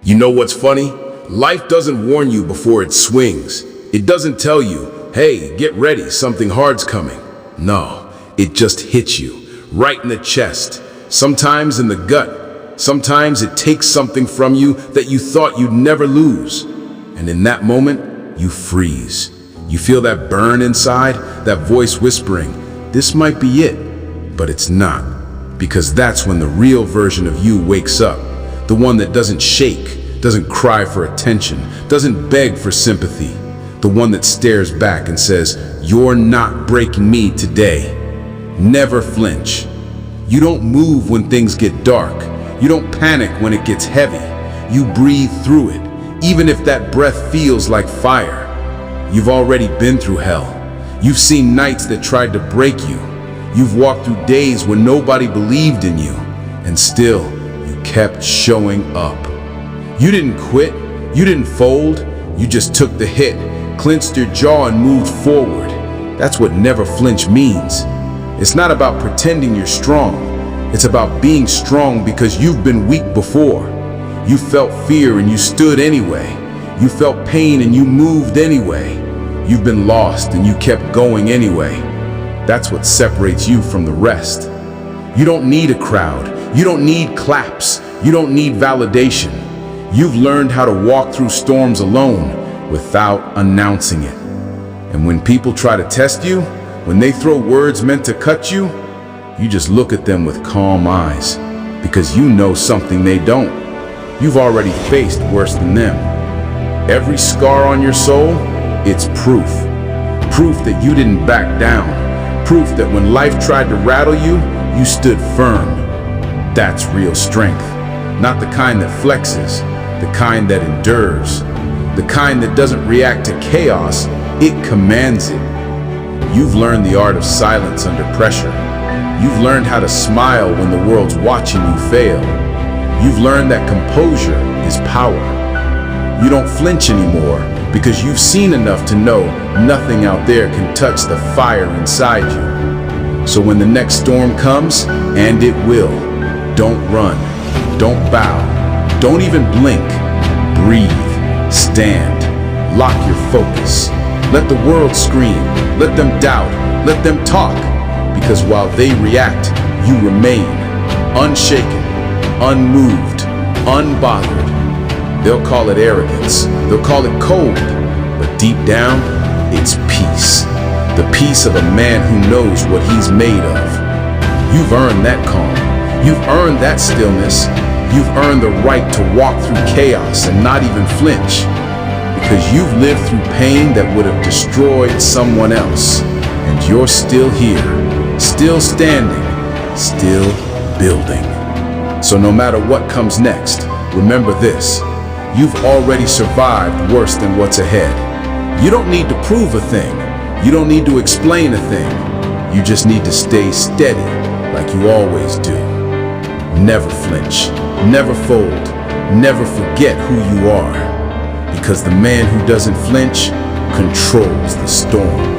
You know what's funny? Life doesn't warn you before it swings. It doesn't tell you, hey, get ready, something hard's coming. No, it just hits you, right in the chest, sometimes in the gut. Sometimes it takes something from you that you thought you'd never lose. And in that moment, you freeze. You feel that burn inside, that voice whispering, this might be it, but it's not. Because that's when the real version of you wakes up. The one that doesn't shake, doesn't cry for attention, doesn't beg for sympathy. The one that stares back and says, you're not breaking me today. Never flinch. You don't move when things get dark. You don't panic when it gets heavy. You breathe through it, even if that breath feels like fire. You've already been through hell. You've seen nights that tried to break you. You've walked through days when nobody believed in you, and still you kept showing up. You didn't quit, you didn't fold, you just took the hit, clenched your jaw and moved forward. That's what never flinch means. It's not about pretending you're strong. It's about being strong because you've been weak before. You felt fear and you stood anyway. You felt pain and you moved anyway. You've been lost and you kept going anyway. That's what separates you from the rest. You don't need a crowd. You don't need claps. You don't need validation. You've learned how to walk through storms alone without announcing it. And when people try to test you, when they throw words meant to cut you, you just look at them with calm eyes, because you know something they don't. You've already faced worse than them. Every scar on your soul, it's proof. Proof that you didn't back down. Proof that when life tried to rattle you, you stood firm. That's real strength. Not the kind that flexes, the kind that endures, the kind that doesn't react to chaos, it commands it. You've learned the art of silence under pressure. You've learned how to smile when the world's watching you fail. You've learned that composure is power. You don't flinch anymore because you've seen enough to know nothing out there can touch the fire inside you. So when the next storm comes, and it will, don't run, don't bow, don't even blink. Breathe, stand, lock your focus. Let the world scream, let them doubt, let them talk. Because while they react, you remain unshaken, unmoved, unbothered. They'll call it arrogance, they'll call it cold, but deep down, it's peace. The peace of a man who knows what he's made of. You've earned that calm, you've earned that stillness, you've earned the right to walk through chaos and not even flinch. Because you've lived through pain that would have destroyed someone else, and you're still here. Still standing, still building. So no matter what comes next, remember this. You've already survived worse than what's ahead. You don't need to prove a thing. You don't need to explain a thing. You just need to stay steady like you always do. Never flinch, never fold, never forget who you are. Because the man who doesn't flinch controls the storm.